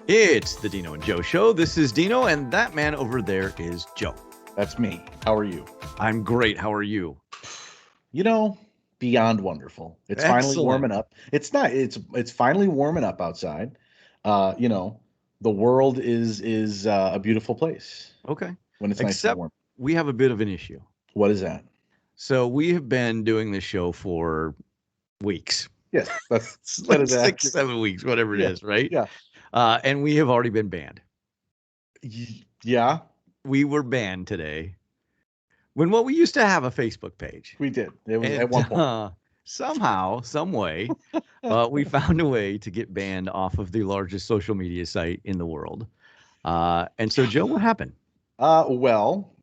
It's the Dino and Joe Show. This is Dino, and that man over there is Joe. That's me. How are you? I'm great. How are you? You know, beyond wonderful. It's finally Excellent. warming up. It's finally warming up outside. The world is a beautiful place Okay. when it's nice and Except warm. we have a bit of an issue. What is that? So we have been doing this show for weeks. Yes, It's that like is 6, accurate. 7 weeks, whatever it Yeah, is, right? yeah. And we have already been banned. Yeah, We were banned today. What we used to have a Facebook page. we did. It was And at one point. somehow, some way, we found a way to get banned off of the largest social media site in the world. And so, Joe, what happened? Well,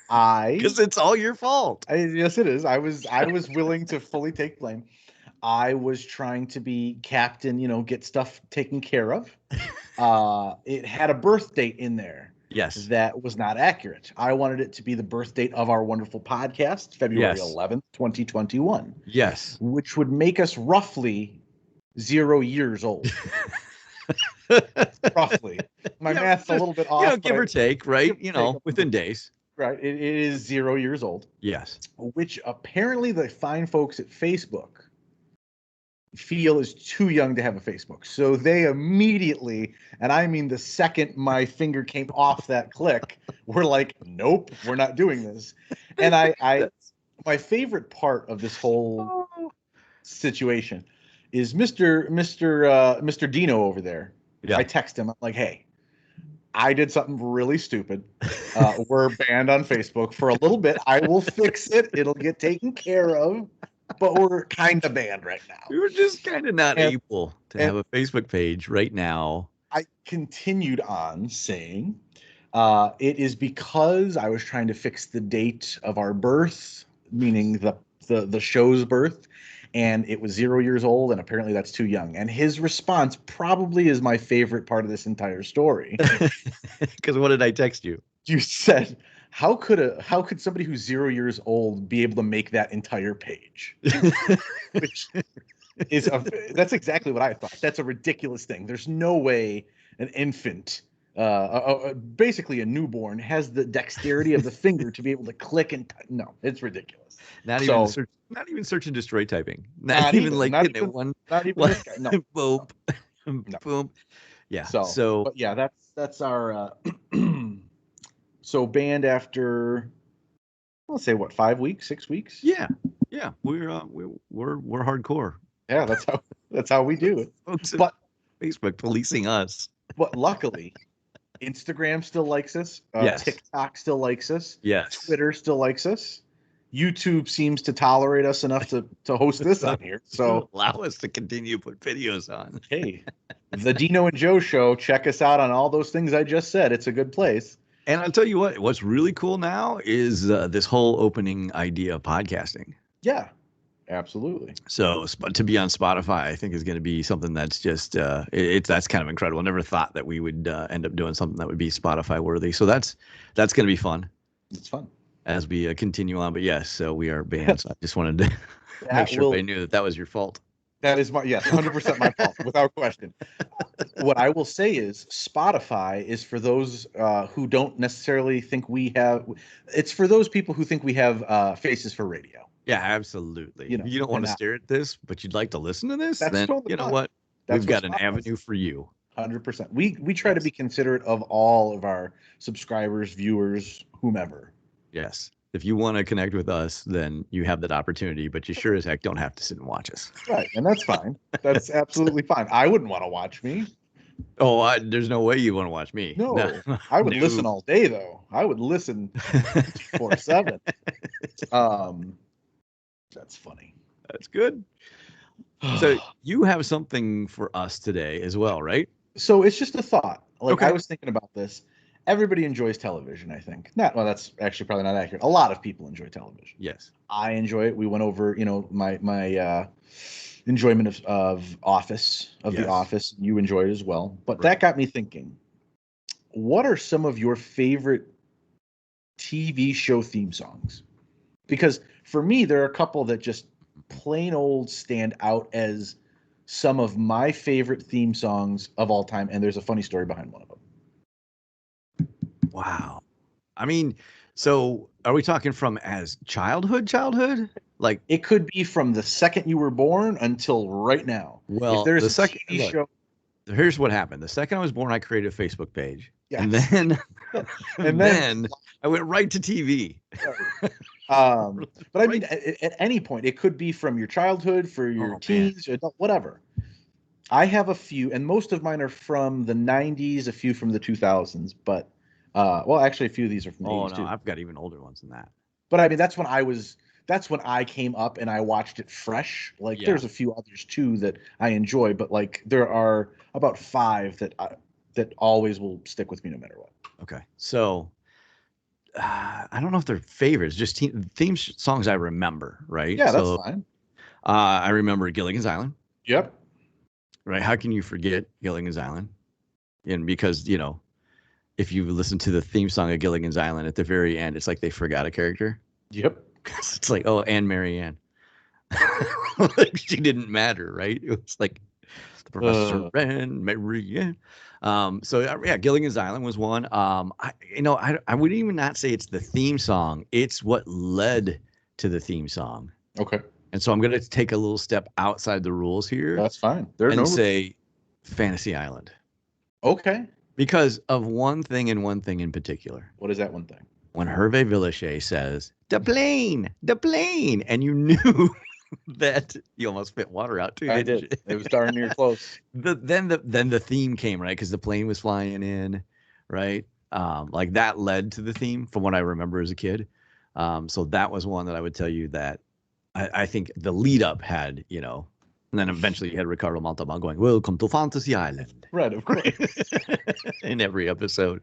Because it's all your fault. yes, it is. I was willing to fully take blame. I was trying to be captain, get stuff taken care of. It had a birth date in there. Yes. That was not accurate. I wanted it to be the birth date of our wonderful podcast, February Yes. 11th, 2021, Yes. which would make us roughly 0 years old. Roughly. My Yeah, math's a little bit off. give or take, right? give or take Within days. Right. It is 0 years old, Yes. which apparently the fine folks at Facebook feel is too young to have a Facebook. So they immediately, and I mean the second my finger came off that click, we're like, nope, we're not doing this. And my favorite part of this whole situation is Mr. Dino over there. Yeah. I text him, I'm like, hey, I did something really stupid. We're banned on Facebook for a little bit. I will fix it. It'll get taken care of. But we're kind of banned right now. We were just kind of not able to have a Facebook page right now. I continued on saying, it is because I was trying to fix the date of our birth, meaning the show's birth, and it was 0 years old, and apparently that's too young. And his response probably is my favorite part of this entire story. Because what did I text you? You said, how could somebody who's 0 years old be able to make that entire page? Which is that's exactly what I thought. That's a ridiculous thing. There's no way an infant, basically a newborn, has the dexterity of the finger to be able to click and no, it's ridiculous. Not even search and destroy typing. Not even hitting it one. Not even this guy. No. Boom. No. Boom. Yeah. But yeah, that's our. So banned after, let's say, what, 5 weeks, 6 weeks? Yeah. We're hardcore. Yeah, that's how we do it. Folks, But Facebook policing us. But luckily, Instagram still likes us. Yes. TikTok still likes us. Yes. Twitter still likes us. YouTube seems to tolerate us enough to host this on here. So allow us to continue to put videos on. Hey, the Dino and Joe Show. Check us out on all those things I just said. It's a good place. And I'll tell you what's really cool now is this whole opening idea of podcasting. Yeah, absolutely. So to be on Spotify, I think is going to be something that's just that's kind of incredible. I never thought that we would end up doing something that would be Spotify worthy. So that's going to be fun. It's fun as we continue on. But yes, so we are banned. So I just wanted to make sure everybody knew that was your fault. That is 100% my fault, without question. What I will say is Spotify is for those who don't necessarily think we have. It's for those people who think we have faces for radio. Yeah, absolutely. You don't want to stare at this, but you'd like to listen to this. Then totally you know what? We've got an avenue for you. 100%. We try to be considerate of all of our subscribers, viewers, whomever. Yes. If you want to connect with us, then you have that opportunity, but you sure as heck don't have to sit and watch us. Right. And that's fine. That's absolutely fine. I wouldn't want to watch me. Oh, there's no way you want to watch me. No. I would listen all day, though. I would listen 24/7. That's funny. That's good. So you have something for us today as well, right? So it's just a thought. Okay. I was thinking about this. Everybody enjoys television, I think. Well, that's actually probably not accurate. A lot of people enjoy television. Yes. I enjoy it. We went over, my enjoyment of Office, The Office. You enjoy it as well. But that got me thinking, what are some of your favorite TV show theme songs? Because for me, there are a couple that just plain old stand out as some of my favorite theme songs of all time, and there's a funny story behind one of them. Wow. I mean, so are we talking from as childhood? Like, It could be from the second you were born until right now. If well, there's the a second TV look, show, here's what happened. The second I was born, I created a Facebook page. And yes, then and then I went right to TV. but I Right. mean, at any point, it could be from your childhood, for your Oh, man. teens, adult, whatever. I have a few, and most of mine are from the 90s, a few from the 2000s, but well, actually, a few of these are from the Oh 80s no, too. I've got even older ones than that. But I mean, that's when I came up and I watched it fresh. Like, Yeah. there's a few others too that I enjoy, but like there are about five that always will stick with me no matter what. Okay. So I don't know if they're favorites, just theme songs I remember, right? Yeah, that's So fine. I remember Gilligan's Island, Yep. right? How can you forget Gilligan's Island? And because, you know, if you listen to the theme song of Gilligan's Island at the very end, it's like they forgot a character. Yep. It's like, oh, Anne Marianne. Like, she didn't matter, right? It was like the Professor and Marianne. So yeah, Gilligan's Island was one. I would even not say it's the theme song. It's what led to the theme song. Okay. And so I'm going to take a little step outside the rules here That's fine. There are and no. say Fantasy Island Okay. because of one thing and one thing in particular. What is that one thing? When Hervé Villechaize says, the plane, and you knew that you almost spit water out too. I didn't did. It was darn near close. Then the theme came, right? Because the plane was flying in, right? Like that led to the theme from what I remember as a kid. So that was one that I would tell you that I think the lead up had, you know, and then eventually you had Ricardo Montalban going, "Welcome to Fantasy Island," Right, of course. in every episode.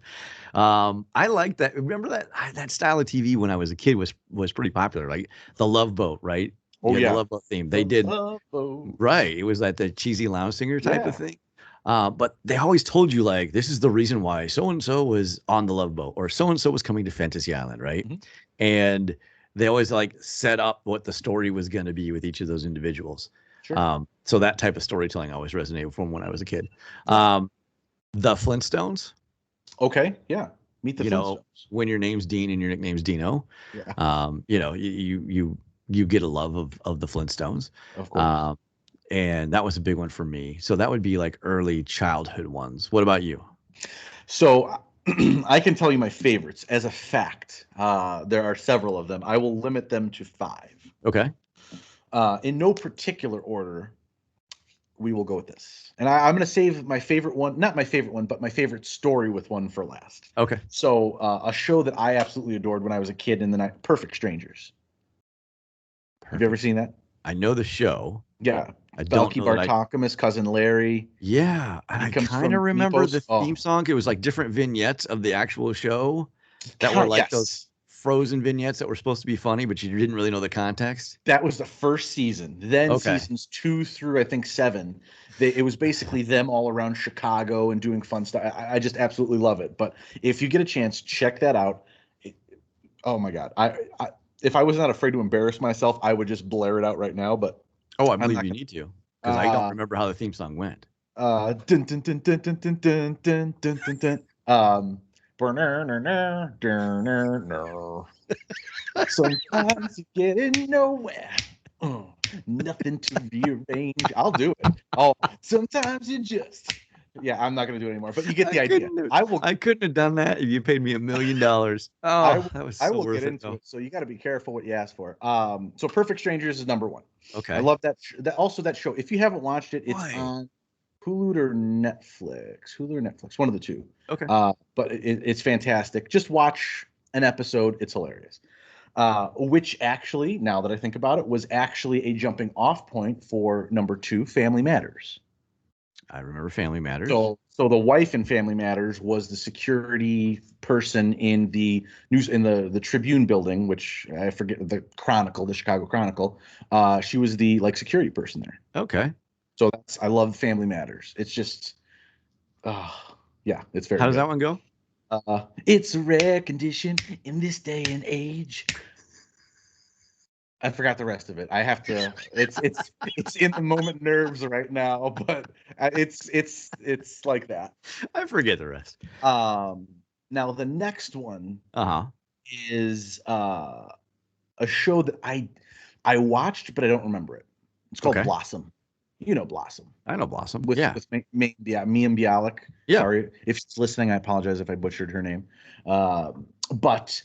I like that. Remember that style of TV when I was a kid was pretty popular. Like the Love Boat, right? Oh, The yeah. Love Boat theme. They did right. It was like the cheesy lounge singer type of thing. But they always told you like this is the reason why so and so was on the Love Boat or so and so was coming to Fantasy Island, right? Mm-hmm. And they always like set up what the story was going to be with each of those individuals. Sure. So that type of storytelling always resonated from when I was a kid. Yeah. The Flintstones. Okay. Yeah. Meet the You Flintstones. know, when your name's Dean and your nickname's Dino. Yeah. You know, you get a love of the Flintstones. Of course. And that was a big one for me. So that would be like early childhood ones. What about you? So I can tell you my favorites as a fact. There are several of them. I will limit them to 5. Okay. In no particular order, we will go with this. And I'm going to save my favorite one, not my favorite one, but my favorite story with one for last. Okay. So a show that I absolutely adored when I was a kid in the night, Perfect Strangers. Have you ever seen that? I know the show. Yeah. I don't Belky know that Bartakamus, cousin Larry. Yeah, and I comes kind from of remember Nepos. the Oh. theme song. It was like different vignettes of the actual show that were like those Yes. frozen vignettes that were supposed to be funny, but you didn't really know the context. That was the first season. Then Okay. seasons 2 through I think 7, it was basically them all around Chicago and doing fun stuff. I just absolutely love it. But if you get a chance, check that out. Oh my God! If I was not afraid to embarrass myself, I would just blare it out right now. But Oh, I believe you need to because I don't remember how the theme song went. Dun dun dun dun dun dun dun dun dun dun dun. Sometimes you get in nowhere. Nothing to rearrange. I'll do it. Oh, sometimes you just. Yeah, I'm not going to do it anymore. But you get the idea. I couldn't have done that if you paid me $1 million. Oh, that was so I will worth get into it. it. So you got to be careful what you ask for. So Perfect Strangers is number 1. Okay. I love that. Also, that show. If you haven't watched it, it's Why? on Hulu or Netflix. One of the two. Okay. But it's fantastic. Just watch an episode. It's hilarious. Which actually, now that I think about it, was actually a jumping off point for number 2, Family Matters. I remember Family Matters. So the wife in Family Matters was the security person in the the Tribune building, which I forget, the Chicago Chronicle. She was the security person there. Okay. So I love Family Matters. It's just, yeah, it's very. How does good. that one go? It's a rare condition in this day and age. I forgot the rest of it. I have to. It's in the moment nerves right now, but it's like that. I forget the rest. Um, Now the next one Uh-huh. is a show that I watched, but I don't remember it. It's called Okay. Blossom. You know Blossom I know Blossom. with Yeah. yeah, Mia Bialik. Yeah. Sorry if she's listening. I apologize if I butchered her name. But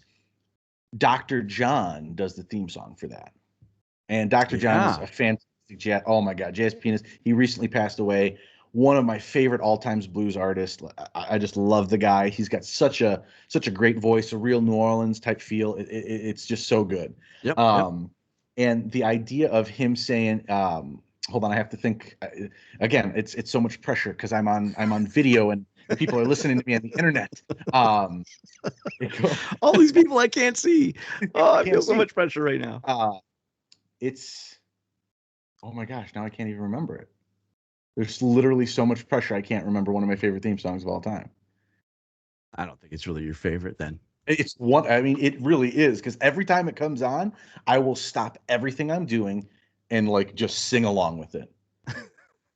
Dr. John does the theme song for that. And Dr. John is Yeah. a fantastic jazz. Oh my God, jazz pianist. He recently passed away. One of my favorite all-time blues artists. I just love the guy. He's got such a great voice, a real New Orleans type feel. It's just so good. Yep. Yep. Um, and the idea of him saying, "Hold on, I have to think." Again, it's so much pressure because I'm on video and people are listening to me on the internet. Um, All these people I can't see. Oh, I feel can't so see. much pressure right now. It's Oh my gosh, now I can't even remember it. There's literally so much pressure. I can't remember one of my favorite theme songs of all time. I don't think it's really your favorite then. It's one. I mean, it really is because every time it comes on, I will stop everything I'm doing and like just sing along with it.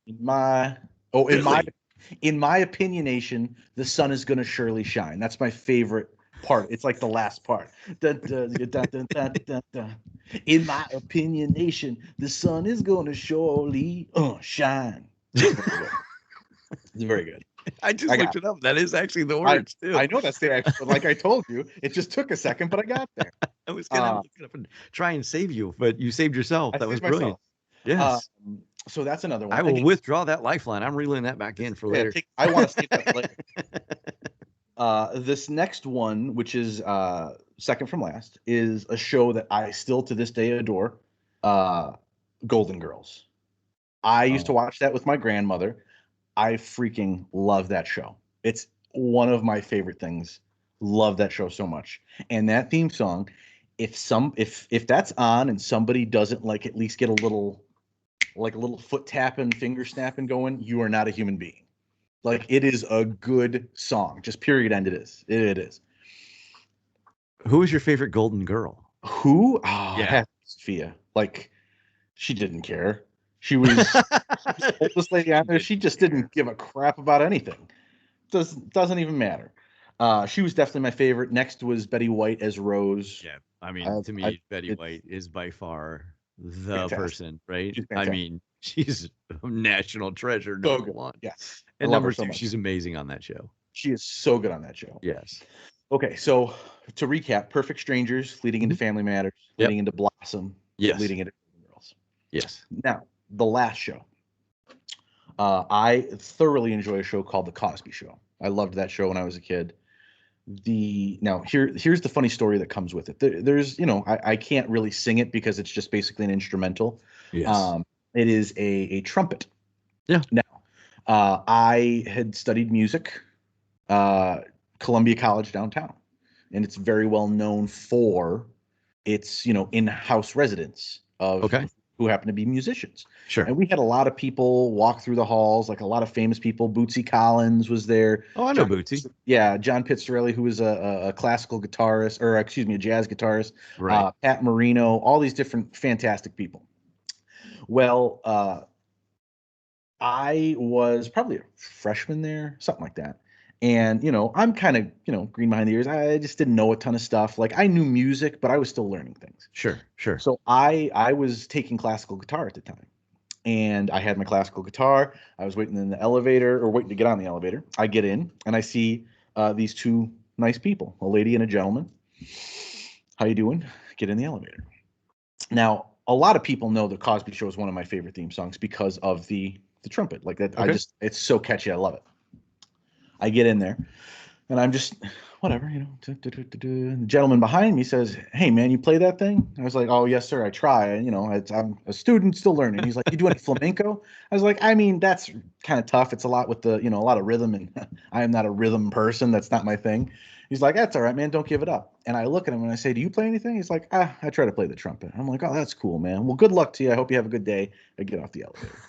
In my oh, Really? in my opinionation, the sun is gonna surely shine. That's my favorite part. It's like the last part. Dun, dun, dun, dun, dun, dun, dun. In my opinionation, the sun is gonna surely shine. It's very good. I I just got looked it up. That is actually the I words too. I know that's the actual, like I told you, it just took a second, but I got there. I was gonna Uh, look it up and try and save you, but you saved yourself. I That was saved brilliant. myself. Yes. Um, so that's another I one. will Again, withdraw that lifeline. I'm reeling that back in for later. I want to save that for later. This next one, which is second from last, is a show that I still to this day adore. Uh, Golden Girls. I used to Oh, watch that with my grandmother. I freaking love that show. It's one of my favorite things. Love that show so much. And that theme song, if that's on and somebody doesn't like at least get a little foot tapping, finger snapping going, you are not a human being. Like it is a good song. Just period end it is. It is. who is your favorite Golden Girl? Who? Oh, it Yeah. has to be Sophia. Like she didn't care. She was the oldest lady out She there. didn't She just care. didn't give a crap about anything. Doesn't even matter. She was definitely my favorite. Next was Betty White as Rose. Yeah. I mean, to me, Betty It's White is by far the fantastic. person, right? She's I fantastic. mean, she's a national treasure, So number good. one. Yes, I And love her number so two, much. she's amazing on that show. She is so good on that show. Yes. Okay, so to recap, Perfect Strangers leading into Mhm. Family Matters, Yep. leading into Blossom, Yes. leading into Golden Girls. Yes. Now, the last show. I thoroughly enjoy a show called The Cosby Show. I loved that show when I was a kid. Here's the funny story that comes with it. There's I can't really sing it because it's just basically an instrumental. Yes. It is a trumpet. Yeah. Now, I had studied music, uh, Columbia College downtown, and it's very well known for its in-house residents of Okay. who happen to be musicians. Sure. And we had a lot of people walk through the halls, like a lot of famous people. Bootsy Collins was there. Oh, I know John, Bootsy. yeah, John Pizzarelli, who was a classical guitarist, or excuse me, a jazz guitarist. Right. Pat Marino, all these different fantastic people. Well, I was probably a freshman there, something like that. And, I'm kind of, green behind the ears. I just didn't know a ton of stuff. Like I knew music, but I was still learning things. Sure. Sure. So I was taking classical guitar at the time. And I had my classical guitar. I was waiting in the elevator or waiting to get on the elevator. I get in and I see these two nice people, a lady and a gentleman. How you doing? Get in the elevator. Now, a lot of people know the Cosby Show is one of my favorite theme songs because of the trumpet. Like that, Okay. it's so catchy. I love it. I get in there and I'm just whatever, And the gentleman behind me says, "Hey man, you play that thing?" I was like, "Oh yes sir, I try." And I'm a student still learning. He's like, "You do any flamenco?" I was like, "I mean, that's kind of tough. It's a lot with a lot of rhythm, and I am not a rhythm person. That's not my thing." He's like, "That's all right, man. Don't give it up." And I look at him and I say, "Do you play anything?" He's like, I try to play the trumpet." I'm like, "Oh, that's cool, man. Well, good luck to you. I hope you have a good day." I get off the elevator.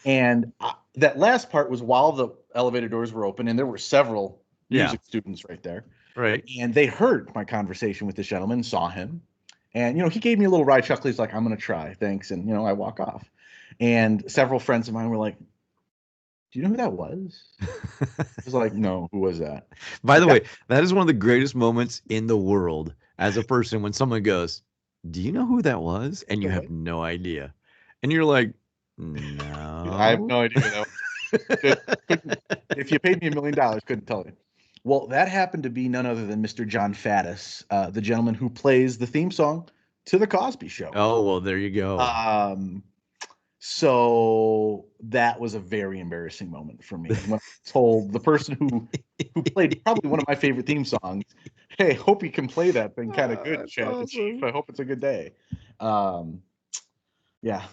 And that last part was while the elevator doors were open, and there were several Yeah. music students right there. Right. And they heard my conversation with this gentleman, saw him, And, he gave me a little wry chuckle. He's like, I'm going to try. Thanks. And, I walk off. And several friends of mine were like, do you know who that was? I was like, no, who was that? By the Yeah, way, that is one of the greatest moments in the world as a person when someone goes, "Do you know who that was?" And you have right. no idea. And you're like, I have "No." no idea who that was. Couldn't, if you paid me $1 million, couldn't tell you. Well, that happened to be none other than Mr. John Faddis, the gentleman who plays the theme song to The Cosby Show. Oh, well, there you go. Um, so that was a very embarrassing moment for me when I told the person who played probably one of my favorite theme songs, "Hey, hope you can play that thing kind of good, That's Chad and Chief. awesome. I hope it's a good day." Um, yeah,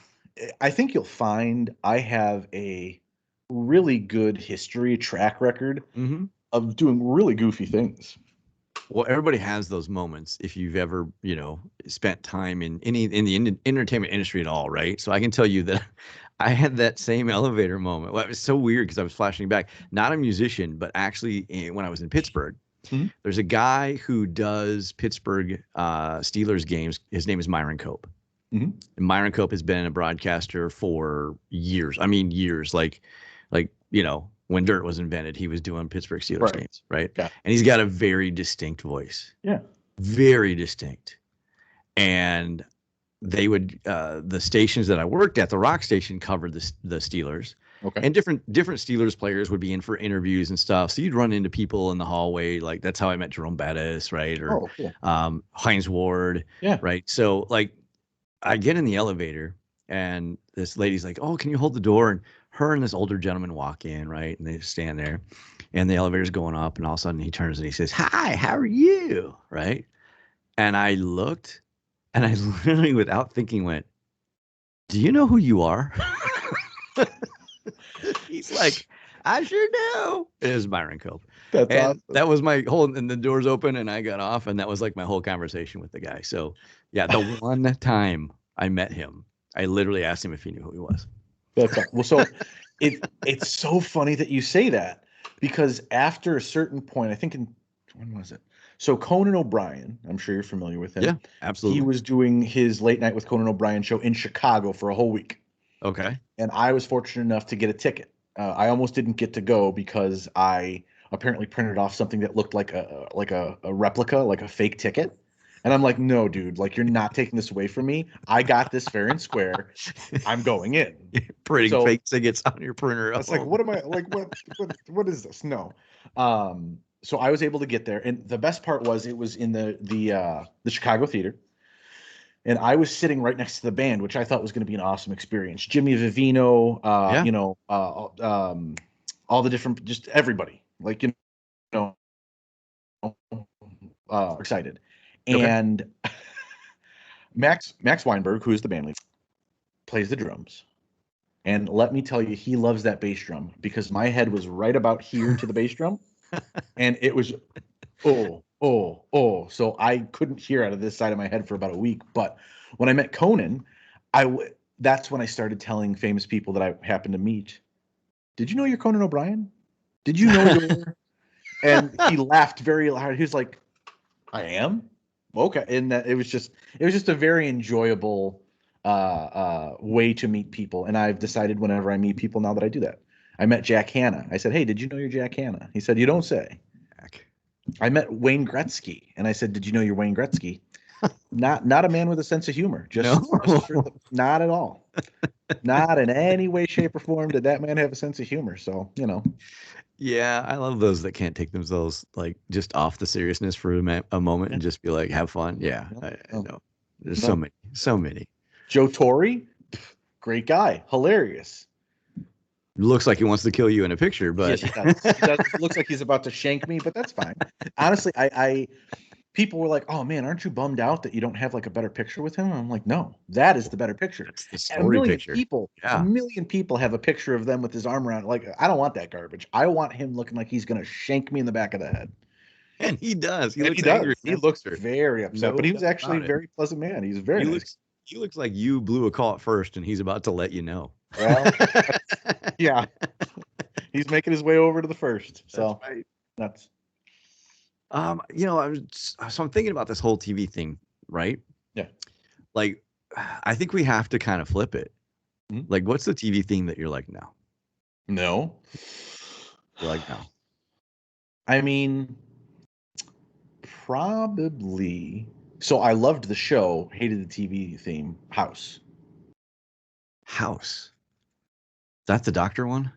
I think you'll find I have a really good history track record Hmm. of doing really goofy things. Well, everybody has those moments if you've ever, spent time in the entertainment industry at all, right? So I can tell you that I had that same elevator moment. Well, it was so weird because I was flashing back. Not a musician, but actually when I was in Pittsburgh, Mhm. there's a guy who does Pittsburgh Steelers games. His name is Myron Cope. Mhm. And Myron Cope has been a broadcaster for years. I mean, years. Like when dirt was invented, he was doing Pittsburgh Steelers Right. games, right? Yeah. And he's got a very distinct voice, Yeah. very distinct. And they would the stations that I worked at, the rock station covered the Steelers, Okay. and different Steelers players would be in for interviews and stuff. So you'd run into people in the hallway, like that's how I met Jerome Bettis, right, or Oh, cool. Heinz Ward, Yeah. right. So like I get in the elevator and this lady's like, "Oh, can you hold the door?" And her and this older gentleman walk in, right, and they just stand there, and the elevator's going up, and all of a sudden he turns and he says, "Hi, how are you?" Right, and I looked and I literally, without thinking, went, "Do you know who you are?" He's like, "I sure do." It was Byron Cope. That's And awesome. that was my whole, and the doors open and I got off, and that was like my whole conversation with the guy. So, yeah, the one time I met him, I literally asked him if he knew who he was. That's well. So it's so funny that you say that because after a certain point, I think when was it? So Conan O'Brien, I'm sure you're familiar with Yeah, him. He absolutely. was doing his late night with Conan O'Brien show in Chicago for a whole week, Okay. and I was fortunate enough to get a ticket. I almost didn't get to go because I apparently printed off something that looked like a replica, like a fake ticket. And I'm like, no, dude, like you're not taking this away from me. I got this fair and square. I'm going in. Printing So fake tickets on your printer at it's like, home. what am I like? What is this? No. So I was able to get there, and the best part was it was in the Chicago Theater, and I was sitting right next to the band, which I thought was going to be an awesome experience. Jimmy Vivino, Yeah. all the different, just everybody, like know, excited, Okay. and Max Weinberg, who is the band leader, plays the drums. And let me tell you, he loves that bass drum because my head was right about here to the bass drum, and it was oh. So I couldn't hear out of this side of my head for about a week. But when I met Conan, that's when I started telling famous people that I happened to meet. Did you know you're Conan O'Brien? Did you know you're? And he laughed very loud. He was like, "I am." Okay, and that it was just a very enjoyable way to meet people. And I've decided whenever I meet people now that I do that. I met Jack Hanna. I said, "Hey, did you know you're Jack Hanna?" He said, "You don't say." Back. I met Wayne Gretzky, and I said, "Did you know you're Wayne Gretzky?" Not a man with a sense of humor. No. Just for not at all. Not in any way, shape, or form did that man have a sense of humor. So Yeah, I love those that can't take themselves like just off the seriousness for a moment yeah, and just be like, have fun. Yeah, no, I no, know. There's so no. many, so many. Joe Torre, great guy, hilarious. Looks like he wants to kill you in a picture, Yes, but he does. He does. He looks like he's about to shank me, but that's fine. Honestly, I people were like, "Oh man, aren't you bummed out that you don't have like a better picture with him?" And I'm like, "No, that is the better picture." that's the And a story million picture. people, a Yeah, million people have a picture of them with his arm around. Like, I don't want that garbage. I want him looking like he's gonna shank me in the back of the head. and he does. He And he looks angry does. in He that looks picture. very upset, but No he was doubt actually a about it. very pleasant man. He's very He nice. looks he looks like you blew a call at first, and he's about to let you know. Well, yeah, he's making his way over to the first. That's So right. that's I was so I'm thinking about this whole TV thing, right? Yeah. Like, I think we have to kind of flip it. Mhm. Like, what's the TV theme that you're like, no? No. You're like, no. I mean, probably. So I loved the show, hated the TV theme, House. House. That's the doctor one?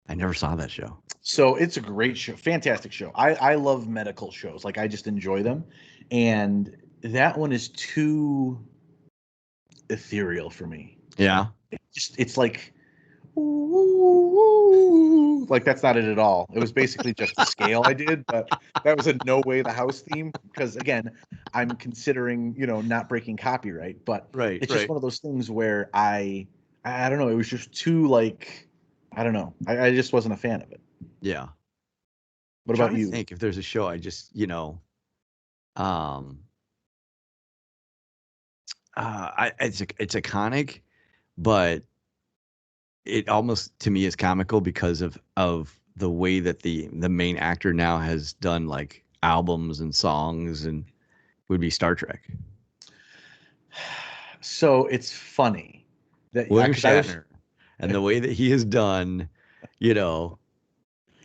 I never saw that show. So it's a great show, fantastic show. I love medical shows, like I just enjoy them, and that one is too ethereal for me. Yeah. It's like, ooh, like that's not it at all. It was basically just the scale I did, but that was in no way the house theme because again, I'm considering not breaking copyright, but Right, it's just right. one of those things where I don't know, it was just too like I don't know, I just wasn't a fan of it. Yeah. What Trying about to you? think if there's a show I just, um, it's iconic, but it almost to me is comical because of the way that the main actor now has done like albums and songs and would be Star Trek. So it's funny that William because I was Shatner and the way that he has done, you know,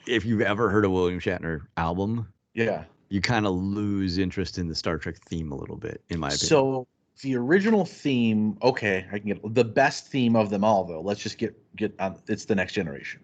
if you've ever heard a William Shatner album, yeah. you kind of lose interest in the Star Trek theme a little bit, in my opinion. So the original theme, okay, I can get the best theme of them all though. Let's just get on. It's the Next Generation.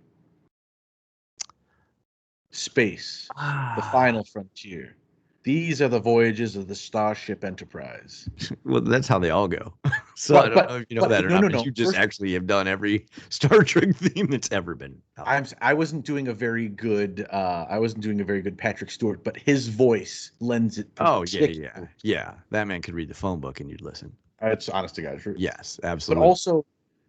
Space, the Ah, final frontier. These are the voyages of the Starship Enterprise. well, that's how they all go. So I But don't but know if you know but that or no not, no but no. you just First, actually have done every Star Trek theme that's ever been out there. I wasn't doing a very good Patrick Stewart, but his voice lends it Oh yeah, yeah, particularly. yeah. That man could read the phone book and you'd listen. It's honest to God truth. Yes, But absolutely. also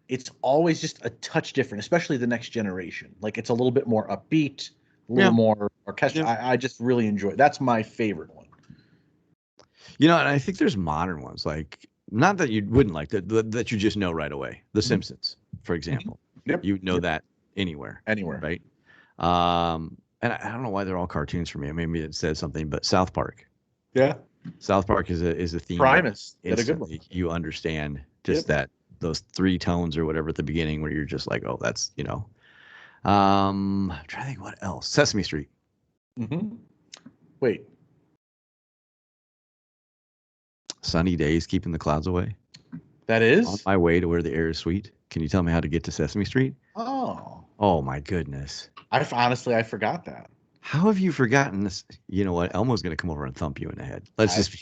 it's always just a touch different, especially the Next Generation. Like it's a little bit more upbeat, a little Yeah, more orchestral. yeah. I just really enjoy it. That's my favorite one. And I think there's modern ones like not that you wouldn't like that you just know right away. The Mhm, Simpsons, for mhm. example, Yep, you know yep. that anywhere, Anywhere. right? And I don't know why they're all cartoons for me. Maybe it says something, but South Park. Yeah. South Park is a theme that Primus did a good one. instantly you understand just Yep. that those three tones or whatever at the beginning where you're just like, oh, that's. I'm trying to think what else. Sesame Street. Hmm. Wait, Sunny days, keeping the clouds away. that On is? my way to where the air is sweet. Can you tell me how to get to Sesame Street? Oh, Oh my goodness. honestly I forgot that. How have you forgotten this? You know what? Elmo's going to come over and thump you in the head. Let's I just be,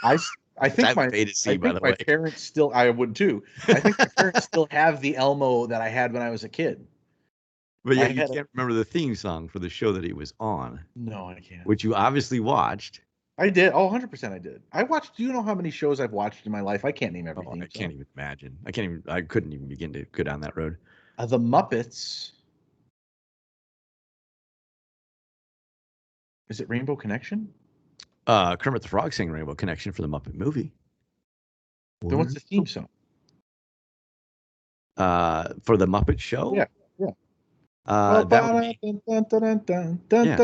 I s- I which I think would my pay to see, by the way. parents still I would too. I think my parents still have the Elmo that I had when I was a kid. But I yet you had a can't remember the theme song for the show that he was on, no, I can't. which you obviously watched. I did. Oh, 100% I did. I watched, do you know how many shows I've watched in my life? I can't name every Oh, I theme can't song. even imagine. I couldn't even begin to go down that road. The Muppets. Is it Rainbow Connection? Kermit the Frog sang Rainbow Connection for the Muppet movie. Then what's the theme song? For the Muppet Show, Yeah. Yeah. that would be yeah.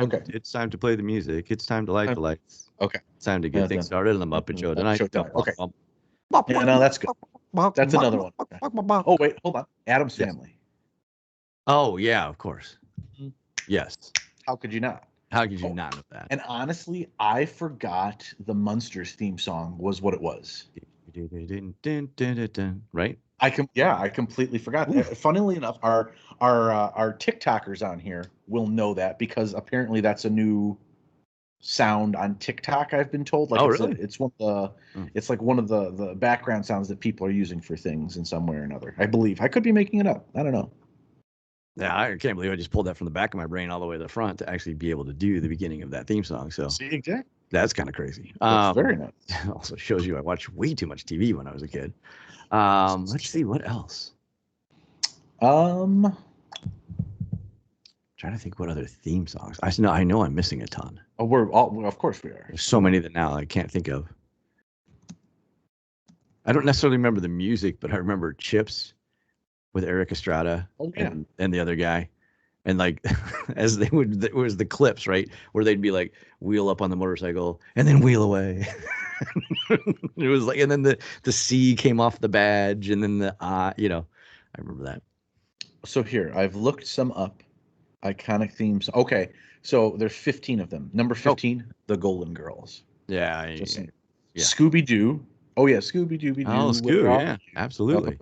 Okay. It's time to play the music. It's time to light Uh, the lights. Okay. It's time to get things started on the Muppet Show tonight. Show tonight. Okay. Yeah, no, that's good. That's another one. Okay. Oh, wait, hold on. Adam's Yes. Family. Oh yeah, of course. Yes. How could you not? How could you Oh, not know that? and honestly, I forgot the Munsters theme song was what it was. Right? I completely forgot. Oof. Funnily enough, our TikTokers on here will know that because apparently that's a new sound on TikTok. I've been told like Oh really? it's one of the Oh. it's like one of the background sounds that people are using for things in some way or another. I believe I could be making it up. I don't know. Yeah, I can't believe I just pulled that from the back of my brain all the way to the front to actually be able to do the beginning of that theme song. So See, exactly. that's kind of crazy. That's very nice. Also shows you I watched way too much TV when I was a kid. Let's see what else. Um. Trying to think what other theme songs. I know I'm missing a ton. Oh, we're all. Well, of course we are. There's so many that now I can't think of. I don't necessarily remember the music, but I remember Chips with Eric Estrada Oh yeah. and the other guy. And like as they would it was the clips, right? Where they'd be like wheel up on the motorcycle and then wheel away. It was like, and then the C came off the badge, and then the I remember that. So here, I've looked some up. Iconic themes. Okay, so there's 15 of them. Number Oh, 15, the Golden Girls. yeah, Just saying. yeah. Scooby Doo. Oh yeah, Scooby Dooby Oh, Doo. Where Scoo, are yeah, you? absolutely.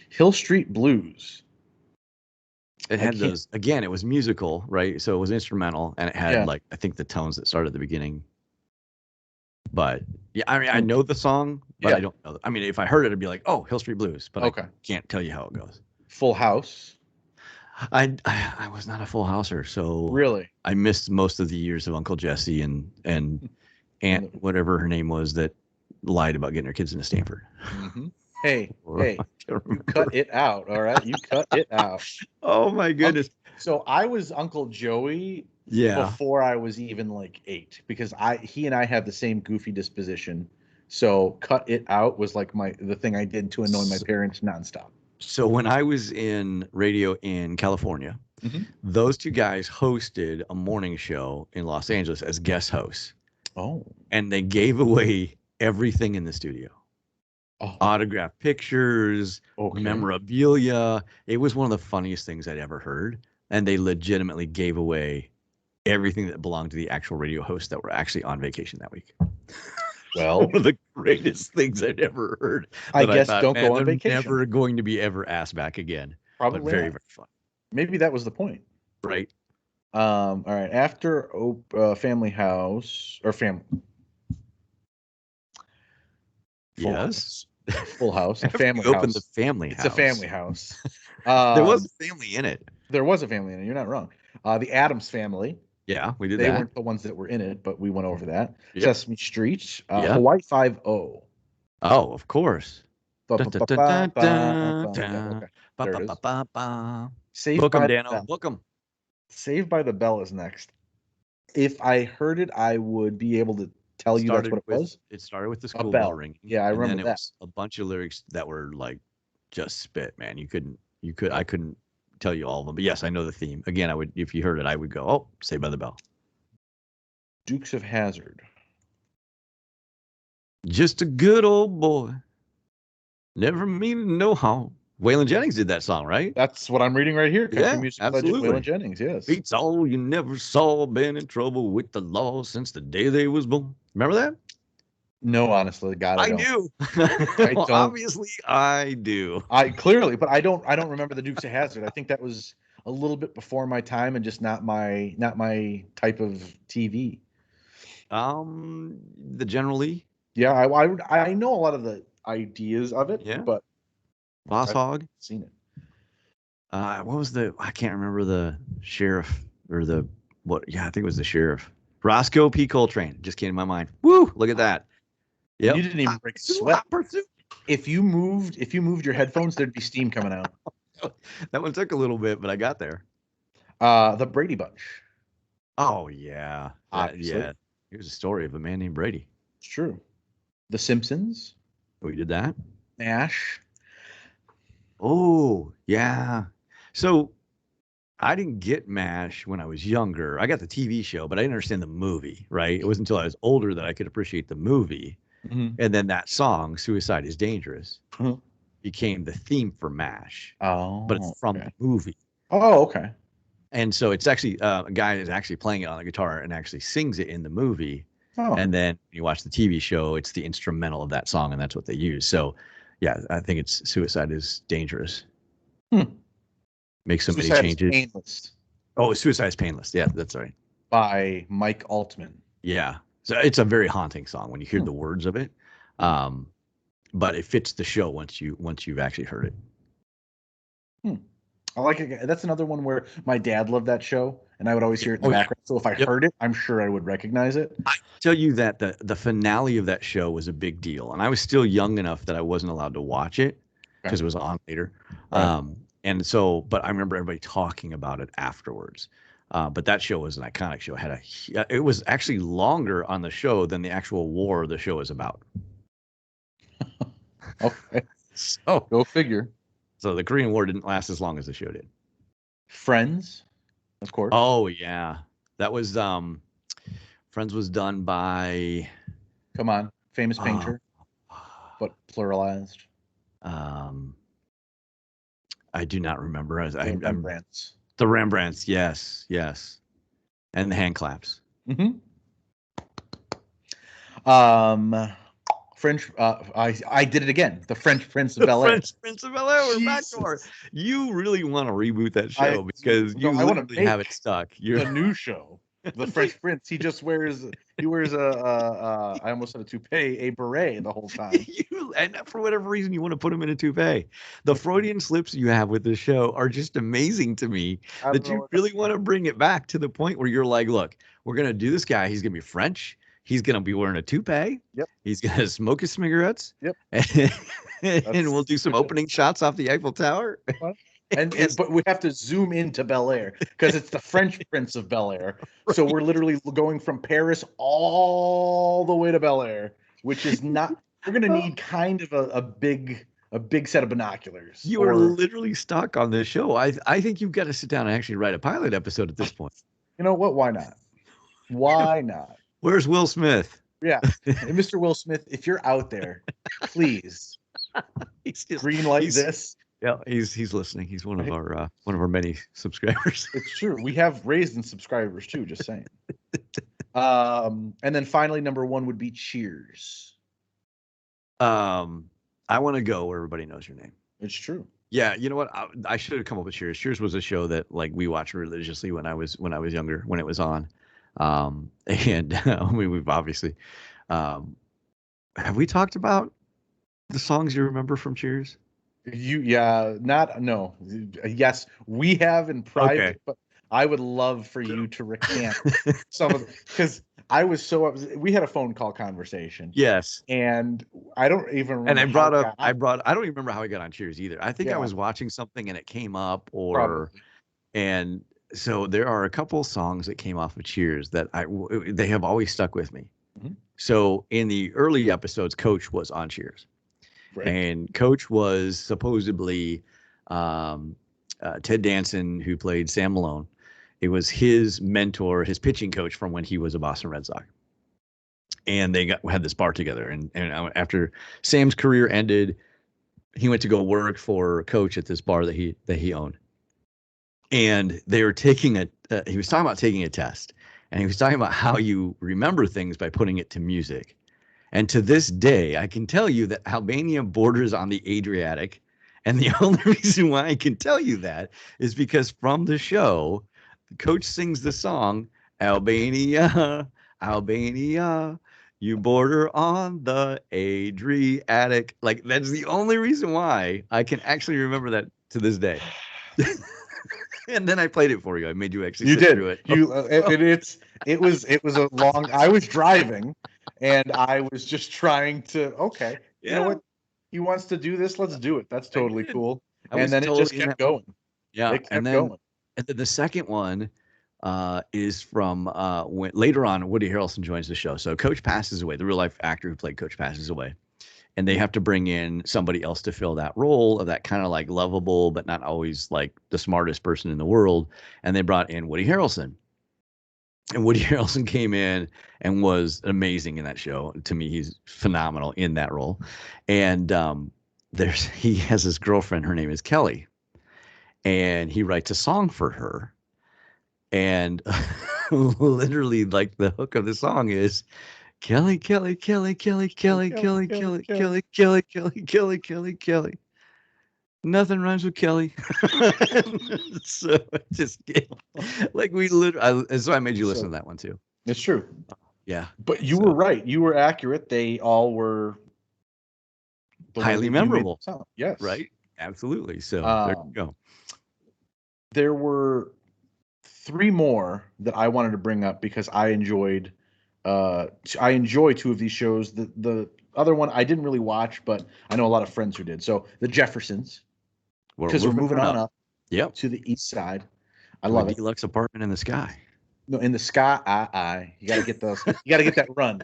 Hill Street Blues. It I had can't. those again. It was musical, right? So it was instrumental, and it had Yeah. like I think the tones that started at the beginning. But yeah, I mean, I Hmm. know the song, but I Yeah. don't know. I mean, if I heard it, I'd be like, "Oh, Hill Street Blues," but I Okay. can't tell you how it goes. Full House. I was not a Full Houser, so Really? I missed most of the years of Uncle Jesse and Aunt whatever her name was that lied about getting her kids into Stanford. Mm-hmm. Hey, Or I hey, can't you cut remember. it out. All right, you cut it out. Oh my goodness. So I was Uncle Joey Yeah. before I was even like 8 because he and I had the same goofy disposition. So cut it out was like the thing I did to annoy my parents nonstop. So when I was in radio in California, Hmm. those two guys hosted a morning show in Los Angeles as guest hosts, Oh, and they gave away everything in the studio. oh, Autographed pictures, okay. memorabilia. It was one of the funniest things I'd ever heard. And they legitimately gave away everything that belonged to the actual radio hosts that were actually on vacation that week. One Well, of the greatest things I'd ever heard I that I guess thought, don't man, go on they're vacation. never going to be ever asked back again. But Probably very, not. very fun. Maybe that was the point. Right? All right. After Family House or Family Full Yes. House, Full House, a After Family you open the House. family It's a house, Family House. there was Um, a family in it. there was a family in it. You're not wrong. The Adams Family. Yeah, we did They that. weren't the ones that were in it, but we went over that. Yep. Sesame Street, Yeah. Hawaii Five O. Oh, of course. Ba, Dun, ba, dun, ba, dun, ba, dun, ba, dun, ba. Yeah, dun. okay, Ba, there ba, it ba, is. ba, ba. Saved Book them, by the Dano. Bell. Book them. Saved by the Bell is next. If I heard it, I would be able to tell you that's what it was. It started with the A school bell bell. ringing, Yeah, I and then remember it that. was a bunch of lyrics that were like just spit, man. I couldn't tell you all of them. But yes, I know the theme. Again, I would if you heard it, I would go, "Oh, Saved by the Bell." Dukes of Hazzard. Just a good old boy. Never mean to know how. Waylon Jennings did that song, right? That's what I'm reading right here. Country Yeah, music legend Waylon absolutely. Jennings. Yes. Beats all you never saw, been in trouble with the law since the day they was born. Remember that? No, honestly, God, I I don't. do. I Well, don't. obviously, I do. I clearly, but I don't. I don't remember the Dukes of Hazzard. I think that was a little bit before my time and just not my type of TV. The General Lee, Yeah, I know a lot of the ideas of it, yeah, but Boss I've Hog. seen it. What was I can't remember the sheriff or the what? Yeah, I think it was the sheriff. Roscoe P. Coltrane just came to my mind. Woo! Look at that. You Yep. didn't even Hot break a pursuit, sweat. hot pursuit. If you moved your headphones, there'd be steam coming out. That one took a little bit, but I got there. The Brady Bunch, Oh yeah, obviously. yeah. Here's a story of a man named Brady. It's true. The Simpsons, We did that. MASH. Oh yeah. So I didn't get MASH when I was younger. I got the TV show, but I didn't understand the movie. Right? It wasn't until I was older that I could appreciate the movie. Mhm. And then that song, "Suicide is Dangerous," Mhm. became the theme for MASH, but it's Oh, from okay. the movie. Oh, okay. And so it's actually a guy is actually playing it on the guitar and actually sings it in the movie. Oh, And then you watch the TV show, it's the instrumental of that song, and that's what they use. So, yeah, I think it's "Suicide is Dangerous." hmm. Make so many Suicide is changes. Painless Oh, "Suicide is Painless." Yeah, that's right. by Mike Altman. Yeah. So it's a very haunting song when you hear Hmm. the words of it. Um, but it fits the show once you've actually heard it. Hmm. I like it. That's another one where my dad loved that show, and I would always hear it in the Oh yeah. background. So if I Yep. heard it, I'm sure I would recognize it. I tell you that the finale of that show was a big deal, and I was still young enough that I wasn't allowed to watch it Okay. because it was on later. Right. And so, but I remember everybody talking about it afterwards. But that show was an iconic show. It was actually longer on the show than the actual war the show is about. Okay. So, Go figure. so the Korean War didn't last as long as the show did. Friends, of course. Oh yeah, that was Friends was done by Come on, famous Uh, painter, but pluralized. um, I do not remember. The I'm Rembrandts. the Rembrandts. Yes, yes, and the hand claps. Mm-hmm. French. I did it again. The French Prince of The Bel Air. French Prince of Bel-Air. We're back to our. Jesus. You really want to reboot that I show because no. you I want to literally have it make stuck. You're a new show. The it's like French Prince. He just wears. He wears a I almost said a toupee, a beret the whole time. you, and for whatever reason, you want to put him in a toupee. The Freudian slips you have with this show are just amazing to me. I don't That know you what. really want to bring it back to the point where you're like, look, we're gonna do this guy. He's gonna be French. He's gonna be wearing a toupee. Yep. He's gonna smoke his cigarettes. Yep. And we'll do some opening shots off the Eiffel Tower. Yes, But we have to zoom into Bel Air because it's the French Prince of Bel Air. So we're literally going from Paris all the way to Bel Air, which is not. We're gonna need kind of a big set of binoculars. you are Or literally stuck on this show. I think you've got to sit down and actually write a pilot episode at this point. you know what? Why not? Why not? Where's Will Smith? Yeah, and Mr. Will Smith, if you're out there, please He's just green light he's this. yeah, he's listening. He's one of our many subscribers. It's true. We have raised in subscribers too. Just saying. And then finally, number one would be Cheers. I want to go where everybody knows your name. It's true. Yeah, you know what? I should have come up with Cheers. Cheers was a show that like we watched religiously when I was younger, when it was on. And we've obviously have we talked about the songs you remember from Cheers? No. Yes, we have in private, Okay. but I would love for you to recant some of because we had a phone call conversation. Yes. And I don't even remember. And I don't even remember how I got on Cheers either. I think I was watching something and it came up Probably. and so there are a couple songs that came off of Cheers that they have always stuck with me. Mm-hmm. So in the early episodes, Coach was on Cheers. Right. And Coach was supposedly Ted Danson, who played Sam Malone. It was his mentor, his pitching coach from when he was a Boston Red Sox. And they had this bar together. And after Sam's career ended, he went to go work for Coach at this bar that he owned. And they were taking he was talking about taking a test. And he was talking about how you remember things by putting it to music. And to this day, I can tell you that Albania borders on the Adriatic. And the only reason why I can tell you that is because from the show, the Coach sings the song, Albania, Albania, you border on the Adriatic. Like, that's the only reason why I can actually remember that to this day. And then I played it for you. I made you actually sit through it. It was a long. I was driving, and I was just trying to. Okay, you know what? He wants to do this. Let's do it. That's totally cool. And then it just kept going. Yeah, it kept going. And then the second one is from when later on Woody Harrelson joins the show. So Coach passes away. The real life actor who played Coach passes away. And they have to bring in somebody else to fill that role of that kind of like lovable, but not always like the smartest person in the world. And they brought in Woody Harrelson. And Woody Harrelson came in and was amazing in that show. To me, he's phenomenal in that role. And he has this girlfriend. Her name is Kelly. And he writes a song for her. And literally, like the hook of the song is, Kelly, Kelly, Kelly, Kelly, Kelly, Kelly, Kelly, Kelly, Kelly, Kelly, Kelly, Kelly, Kelly. Nothing rhymes with Kelly. So just like we literally. So I made you listen to that one too. It's true. Yeah, but you were right. You were accurate. They all were highly memorable. Yes, right. Absolutely. So there you go. There were 3 more that I wanted to bring up because I enjoyed. I enjoy 2 of these shows. The other one I didn't really watch, but I know a lot of friends who did. So the Jeffersons, because we're moving on up. Yep. To the east side. I love it. Deluxe apartment in the sky. No, in the sky. You got to get those. You got to get that run.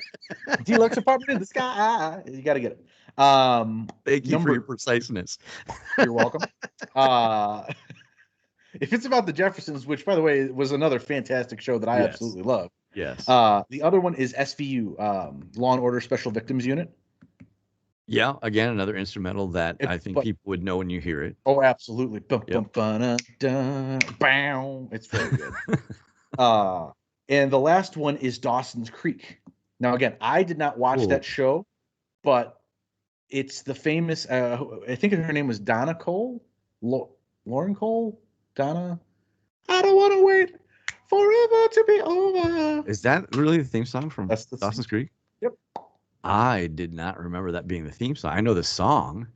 Deluxe apartment in the sky. You got to get it. Thank you for your preciseness. You're welcome. If it's about the Jeffersons, which by the way was another fantastic show that I absolutely love. Yes. The other one is SVU, Law and Order Special Victims Unit. Yeah. Again, another instrumental that I think But people would know when you hear it. oh, absolutely. Bum, Yep. bum, ba-da, bow. It's very good. And the last one is Dawson's Creek. Now, again, I did not watch Cool. that show, but it's the famous, I think her name was Donna Cole, Lauren Cole, Donna. I don't want to wait forever to be over. Is that really the theme song from That's the Dawson's Creek? Yep. I did not remember that being the theme song. I know the song.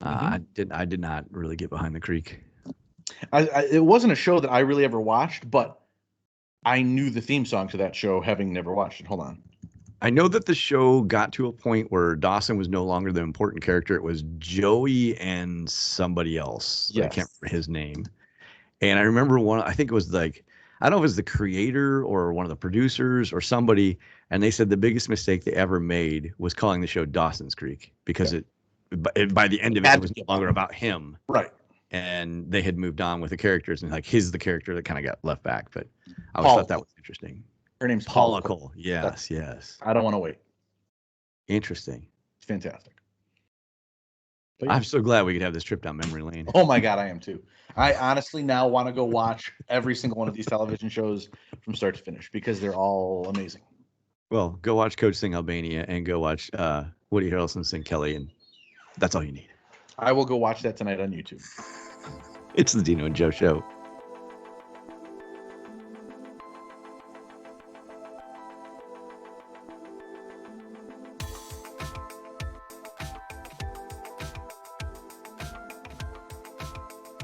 Mhm. I did not really get behind the Creek. It wasn't a show that I really ever watched, but I knew the theme song to that show, having never watched it. Hold on. I know that the show got to a point where Dawson was no longer the important character. It was Joey and somebody else. I can't remember his name. And I remember one, I think it was like, I don't know if it was the creator or one of the producers or somebody. And they said the biggest mistake they ever made was calling the show Dawson's Creek because by the end of it, it was no longer about him. Right. And they had moved on with the characters, and like he's the character that kind of got left back. But I always thought that was interesting. Her name's Paula Cole. Yes, yes. I don't want to wait. Interesting. It's fantastic. I'm so glad we could have this trip down memory lane. Oh my God, I am too. I honestly now want to go watch every single one of these television shows from start to finish because they're all amazing. Well, go watch Coach sing Albania and go watch Woody Harrelson sing Kelly, and that's all you need. I will go watch that tonight on YouTube. It's the Dino and Joe Show.